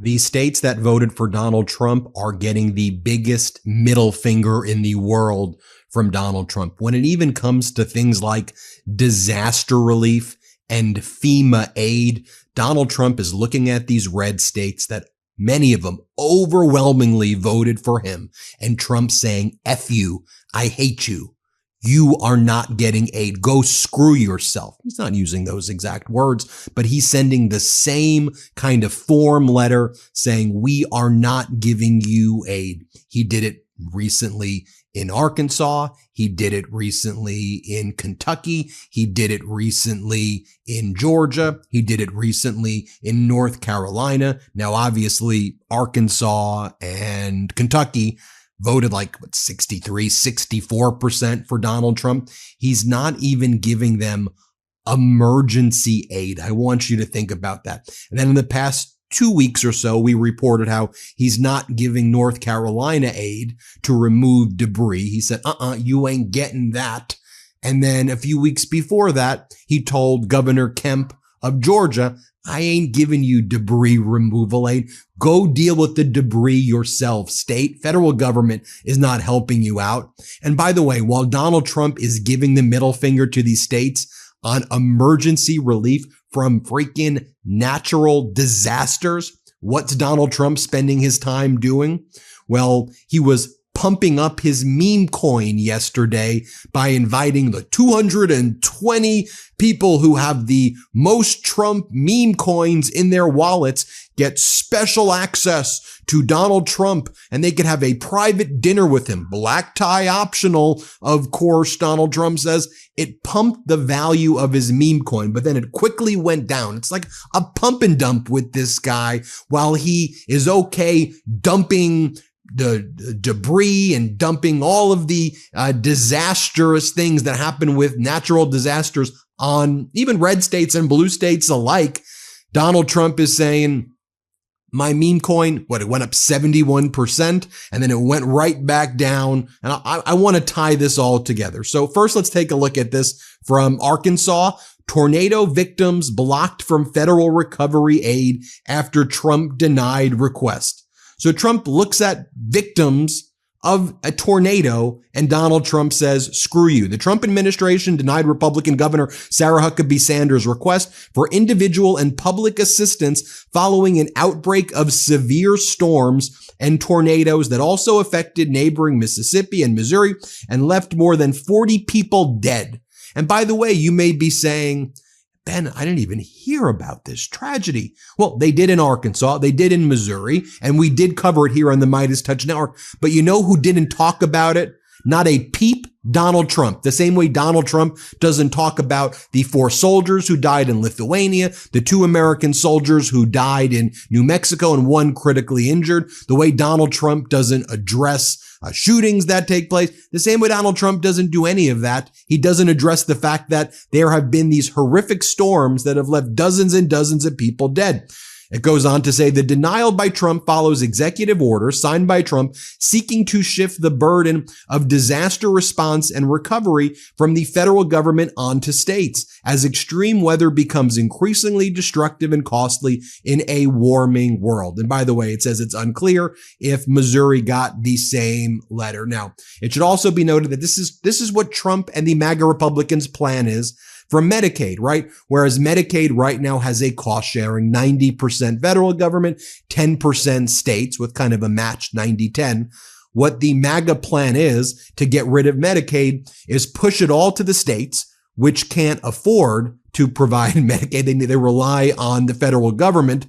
The states that voted for Donald Trump are getting the biggest middle finger in the world from Donald Trump. When it even comes to things like disaster relief and FEMA aid, Donald Trump is looking at these red states that many of them overwhelmingly voted for him, and Trump saying, F you, I hate you. You are not getting aid. Go screw yourself. He's not using those exact words, but he's sending the same kind of form letter saying, we are not giving you aid. He did it recently in Arkansas. He did it recently in Kentucky. He did it recently in Georgia. He did it recently in North Carolina. Now, obviously, Arkansas and Kentucky voted like 63, 64% for Donald Trump. He's not even giving them emergency aid. I want you to think about that. And then in the past 2 weeks or so, we reported how he's not giving North Carolina aid to remove debris. He said, you ain't getting that. And then a few weeks before that, he told Governor Kemp of Georgia, I ain't giving you debris removal aid. Go deal with the debris yourself, state. Federal government is not helping you out. And by the way, while Donald Trump is giving the middle finger to these states on emergency relief from freaking natural disasters, what's Donald Trump spending his time doing? Well, he was pumping up his meme coin yesterday by inviting the 220 people who have the most Trump meme coins in their wallets get special access to Donald Trump, and they could have a private dinner with him. Black tie optional, of course, Donald Trump says. It pumped the value of his meme coin, but then it quickly went down. It's like a pump and dump with this guy while he is okay dumping the debris and dumping all of the disastrous things that happen with natural disasters on even red states and blue states alike. Donald Trump is saying, my meme coin, it went up 71% and then it went right back down. And I want to tie this all together. So first, let's take a look at this from Arkansas. Tornado victims blocked from federal recovery aid after Trump denied request. So Trump looks at victims of a tornado and Donald Trump says, screw you. The Trump administration denied Republican Governor Sarah Huckabee Sanders' request for individual and public assistance following an outbreak of severe storms and tornadoes that also affected neighboring Mississippi and Missouri and left more than 40 people dead. And by the way, you may be saying, Ben, I didn't even hear about this tragedy. Well, they did in Arkansas, they did in Missouri, and we did cover it here on the MeidasTouch Network. But you know who didn't talk about it? Not a peep. Donald Trump. The same way Donald Trump doesn't talk about the 4 soldiers who died in Lithuania, the 2 American soldiers who died in New Mexico and 1 critically injured, the way Donald Trump doesn't address shootings that take place, the same way Donald Trump doesn't do any of that. He doesn't address the fact that there have been these horrific storms that have left dozens and dozens of people dead. It goes on to say the denial by Trump follows executive order signed by Trump seeking to shift the burden of disaster response and recovery from the federal government onto states as extreme weather becomes increasingly destructive and costly in a warming world. And by the way, it says it's unclear if Missouri got the same letter. Now, it should also be noted that this is what Trump and the MAGA Republicans' plan is for Medicaid, right? Whereas Medicaid right now has a cost sharing, 90% federal government, 10% states with kind of a matched 90-10. What the MAGA plan is to get rid of Medicaid is push it all to the states, which can't afford to provide Medicaid. They rely on the federal government.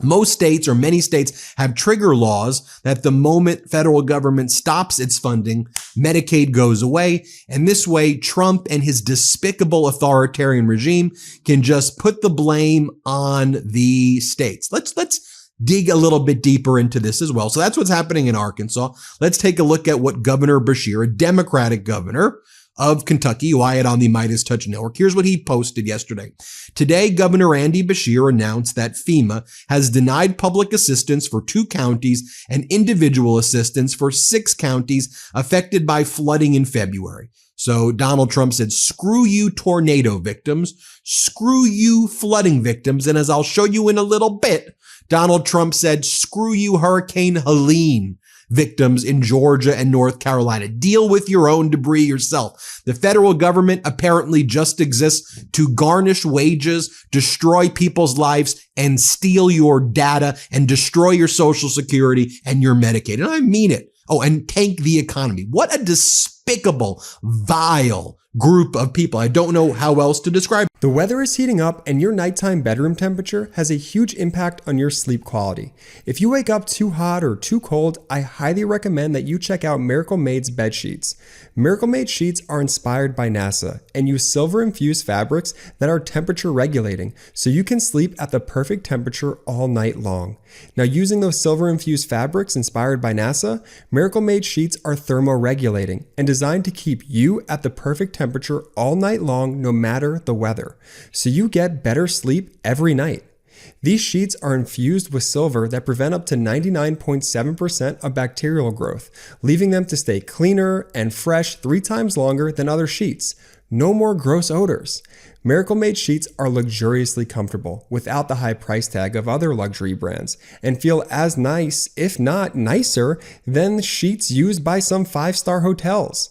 Most states or many states have trigger laws that the moment federal government stops its funding, Medicaid goes away. And this way, Trump and his despicable authoritarian regime can just put the blame on the states. Let's dig a little bit deeper into this as well. So that's what's happening in Arkansas. Let's take a look at what Governor Beshear, a Democratic governor of Kentucky, who I had on the MeidasTouch Network. Here's what he posted yesterday. Today, Governor Andy Beshear announced that FEMA has denied public assistance for 2 counties and individual assistance for 6 counties affected by flooding in February. So Donald Trump said, screw you tornado victims, screw you flooding victims. And as I'll show you in a little bit, Donald Trump said, screw you, Hurricane Helene victims in Georgia and North Carolina. Deal with your own debris yourself. The federal government apparently just exists to garnish wages, destroy people's lives, and steal your data and destroy your Social Security and your Medicaid. And I mean it. Oh, and tank the economy. What a despicable, vile group of people. I don't know how else to describe it. The weather is heating up and your nighttime bedroom temperature has a huge impact on your sleep quality. If you wake up too hot or too cold, I highly recommend that you check out Miracle Made's bed sheets. Miracle Made sheets are inspired by NASA and use silver-infused fabrics that are temperature regulating, so you can sleep at the perfect temperature all night long. Now, using those silver-infused fabrics inspired by NASA, Miracle Made sheets are thermoregulating and designed to keep you at the perfect temperature all night long, no matter the weather, so you get better sleep every night. These sheets are infused with silver that prevent up to 99.7% of bacterial growth, leaving them to stay cleaner and fresh 3 times longer than other sheets. No more gross odors. Miracle Made sheets are luxuriously comfortable without the high price tag of other luxury brands and feel as nice, if not nicer, than sheets used by some 5-star hotels.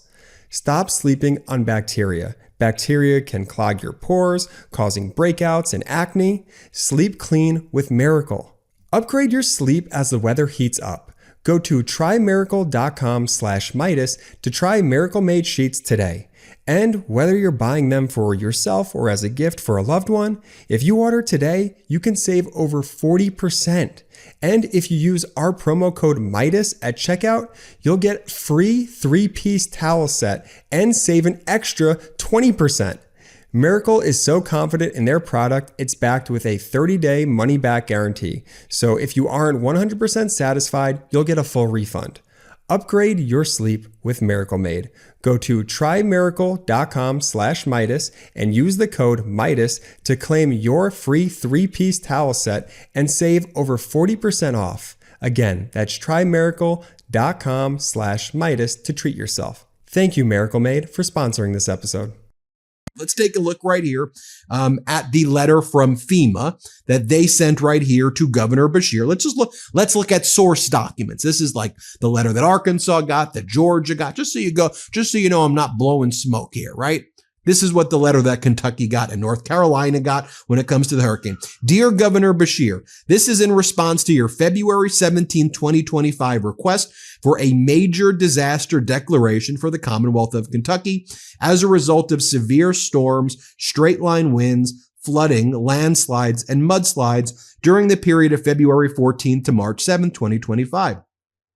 Stop sleeping on bacteria. Bacteria can clog your pores, causing breakouts and acne. Sleep clean with Miracle. Upgrade your sleep as the weather heats up. Go to trymiracle.com/Meidas to try Miracle Made sheets today. And whether you're buying them for yourself or as a gift for a loved one, if you order today, you can save over 40%. And if you use our promo code Meidas at checkout, you'll get free 3-piece towel set and save an extra 20%. Miracle is so confident in their product, it's backed with a 30-day money-back guarantee. So if you aren't 100% satisfied, you'll get a full refund. Upgrade your sleep with Miracle Made. Go to trymiracle.com/Meidas and use the code Meidas to claim your free 3-piece towel set and save over 40% off. Again, that's trymiracle.com/Meidas to treat yourself. Thank you, Miracle Made, for sponsoring this episode. Let's take a look right here at the letter from FEMA that they sent right here to Governor Beshear. Let's look at source documents. This is like the letter that Arkansas got, that Georgia got, just so you know I'm not blowing smoke here, right? This is what the letter that Kentucky got and North Carolina got when it comes to the hurricane. Dear Governor Beshear, this is in response to your February 17, 2025 request for a major disaster declaration for the Commonwealth of Kentucky as a result of severe storms, straight-line winds, flooding, landslides, and mudslides during the period of February 14 to March 7, 2025.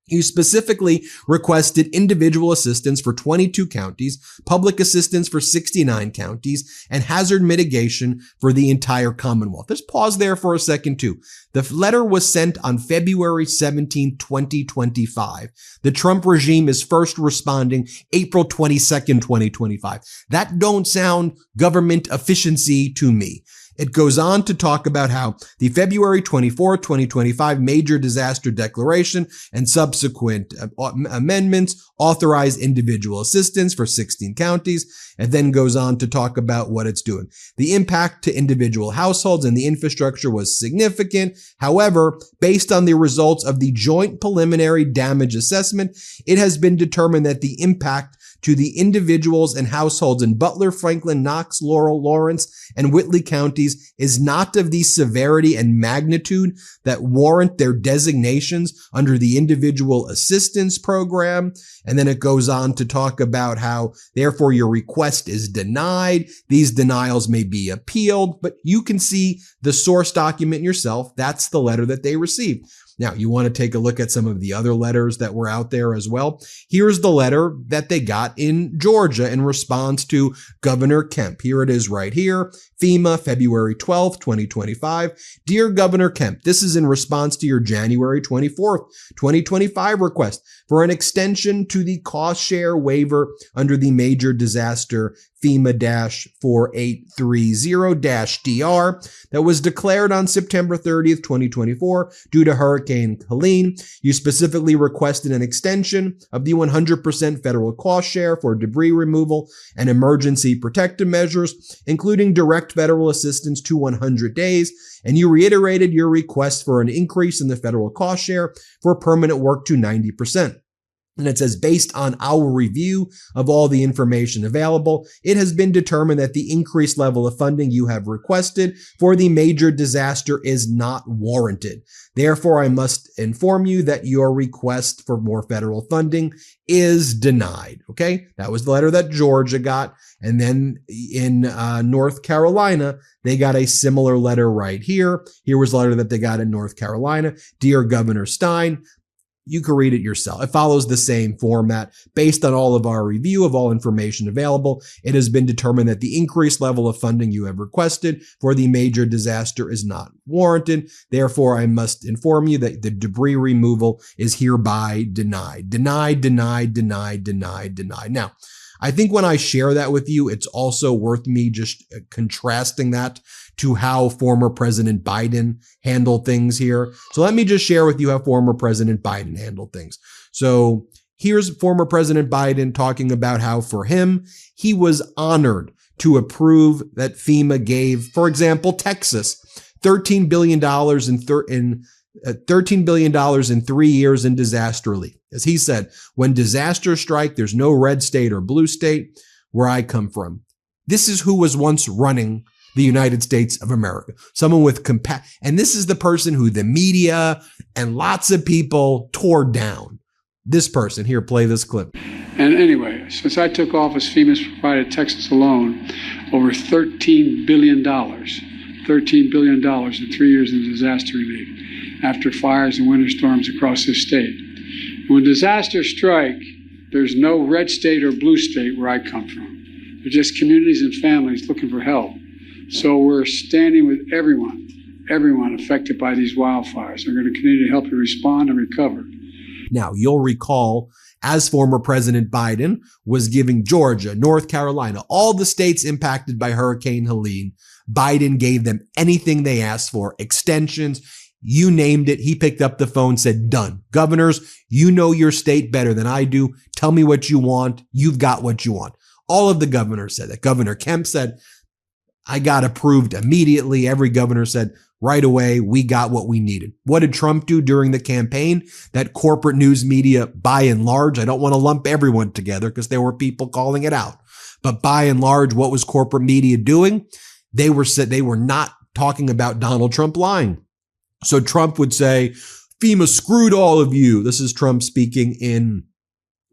You specifically requested individual assistance for 22 counties, public assistance for 69 counties, and hazard mitigation for the entire Commonwealth. Let's pause there for a second too. The letter was sent on February 17, 2025. The Trump regime is first responding April 22nd, 2025. That don't sound government efficiency to me. It goes on to talk about how the February 24, 2025 major disaster declaration and subsequent amendments authorize individual assistance for 16 counties, and then goes on to talk about what it's doing. The impact to individual households and the infrastructure was significant. However, based on the results of the joint preliminary damage assessment, it has been determined that the impact to the individuals and households in Butler, Franklin, Knox, Laurel, Lawrence, and Whitley counties is not of the severity and magnitude that warrant their designations under the individual assistance program. And then it goes on to talk about how, therefore, your request is denied. These denials may be appealed, but you can see the source document yourself. That's the letter that they received. Now, you want to take a look at some of the other letters that were out there as well. Here's the letter that they got in Georgia in response to Governor Kemp. Here it is right here. FEMA, February 12th, 2025. Dear Governor Kemp, this is in response to your January 24th, 2025 request for an extension to the cost share waiver under the major disaster FEMA-4830-DR that was declared on September 30th, 2024 due to Hurricane Helene. You specifically requested an extension of the 100% federal cost share share for debris removal and emergency protective measures, including direct federal assistance to 100 days. And you reiterated your request for an increase in the federal cost share for permanent work to 90%. And it says, based on our review of all the information available, it has been determined that the increased level of funding you have requested for the major disaster is not warranted. Therefore, I must inform you that your request for more federal funding is denied. Okay, that was the letter that Georgia got. And then in North Carolina, they got a similar letter right here. Here was the letter that they got in North Carolina. Dear Governor Stein, you can read it yourself. It follows the same format. Based on all of our review of all information available, it has been determined that the increased level of funding you have requested for the major disaster is not warranted. Therefore, I must inform you that the debris removal is hereby denied. Denied, denied, denied, denied, denied. Now, I think when I share that with you, it's also worth me just contrasting that to how former President Biden handled things here. So let me just share with you how former President Biden handled things. So here's former President Biden talking about how for him, he was honored to approve that FEMA gave, for example, Texas, $13 billion $13 billion in 3 years in disaster relief. As he said, when disasters strike, there's no red state or blue state where I come from. This is who was once running the United States of America. Someone with compassion. And this is the person who the media and lots of people tore down. This person. Here, play this clip. And anyway, since I took office, FEMA's provided Texas alone over $13 billion. $13 billion in 3 years in disaster relief after fires and winter storms across this state. When disasters strike, there's no red state or blue state where I come from. They're just communities and families looking for help. So we're standing with everyone affected by these wildfires. We're going to continue to help you respond and recover. Now, you'll recall, as former President Biden was giving Georgia, North Carolina, all the states impacted by Hurricane Helene, Biden gave them anything they asked for, extensions, you named it. He picked up the phone, said, done. Governors, you know your state better than I do. Tell me what you want. You've got what you want. All of the governors said that. Governor Kemp said, I got approved immediately. Every governor said, right away, we got what we needed. What did Trump do during the campaign? That corporate news media, by and large, I don't want to lump everyone together because there were people calling it out. But by and large, what was corporate media doing? They were not talking about Donald Trump lying. So Trump would say, FEMA screwed all of you. This is Trump speaking in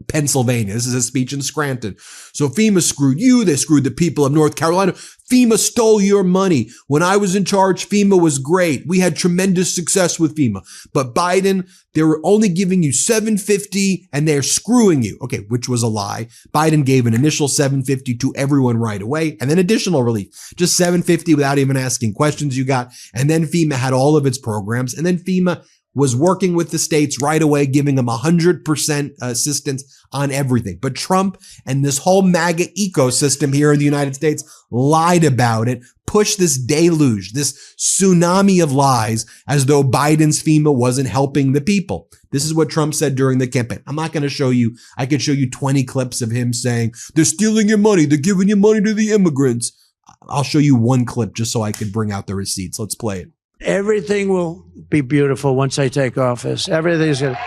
Pennsylvania. This is a speech in Scranton. So FEMA screwed you. They screwed the people of North Carolina. FEMA stole your money. When I was in charge, FEMA was great. We had tremendous success with FEMA. But Biden, they were only giving you $750 and they're screwing you. Okay, which was a lie. Biden gave an initial $750 to everyone right away and then additional relief. Just $750 without even asking questions you got. And then FEMA had all of its programs. And then FEMA was working with the states right away, giving them 100% assistance on everything. But Trump and this whole MAGA ecosystem here in the United States lied about it, pushed this deluge, this tsunami of lies, as though Biden's FEMA wasn't helping the people. This is what Trump said during the campaign. I'm not going to show you. I could show you 20 clips of him saying, they're stealing your money. They're giving your money to the immigrants. I'll show you one clip just so I could bring out the receipts. Let's play it. Everything will be beautiful once I take office. Everything's good.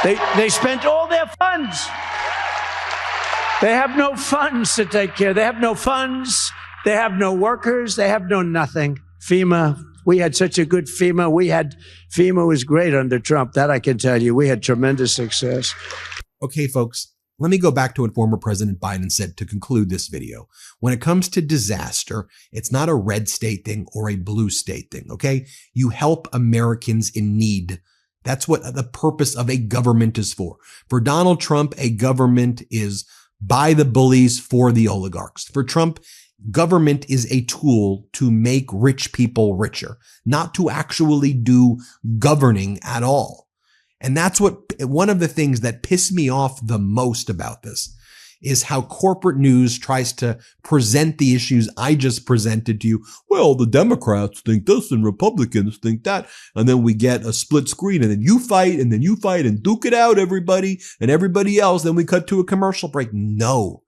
They spent all their funds. They have no funds to take care. They have no funds. They have no workers. They have no nothing. FEMA, we had such a good FEMA. FEMA was great under Trump. That I can tell you. We had tremendous success. Okay, folks. Let me go back to what former President Biden said to conclude this video. When it comes to disaster, it's not a red state thing or a blue state thing, okay? You help Americans in need. That's what the purpose of a government is for. For Donald Trump, a government is by the bullies for the oligarchs. For Trump, government is a tool to make rich people richer, not to actually do governing at all. And that's one of the things that pissed me off the most about this is how corporate news tries to present the issues I just presented to you. Well, the Democrats think this and Republicans think that. And then we get a split screen and then you fight and duke it out, everybody and everybody else. Then we cut to a commercial break. No,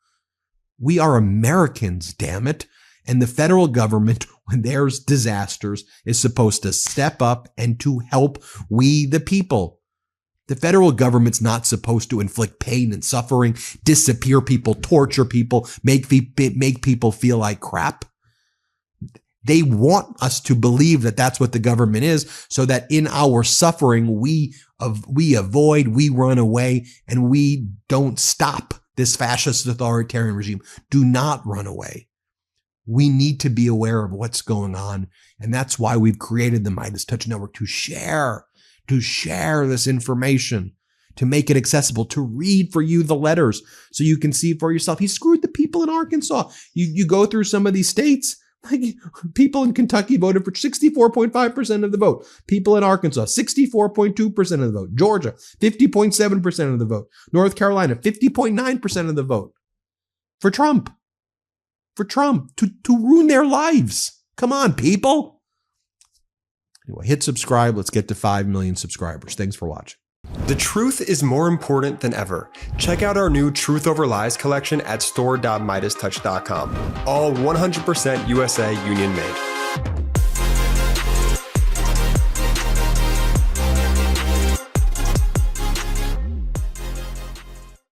we are Americans, damn it. And the federal government, when there's disasters, is supposed to step up and to help we the people. The federal government's not supposed to inflict pain and suffering, disappear people, torture people, make people feel like crap. They want us to believe that that's what the government is, so that in our suffering, we avoid, we run away, and we don't stop this fascist authoritarian regime. Do not run away. We need to be aware of what's going on. And that's why we've created the MeidasTouch Network, to share this information, to make it accessible, to read for you the letters so you can see for yourself. He screwed the people in Arkansas. You go through some of these states, like people in Kentucky voted for 64.5% of the vote. People in Arkansas, 64.2% of the vote. Georgia, 50.7% of the vote. North Carolina, 50.9% of the vote. For Trump. To ruin their lives. Come on, people. Anyway, hit subscribe. Let's get to 5 million subscribers. Thanks for watching. The truth is more important than ever. Check out our new Truth Over Lies collection at store.meidastouch.com. All 100% USA union made.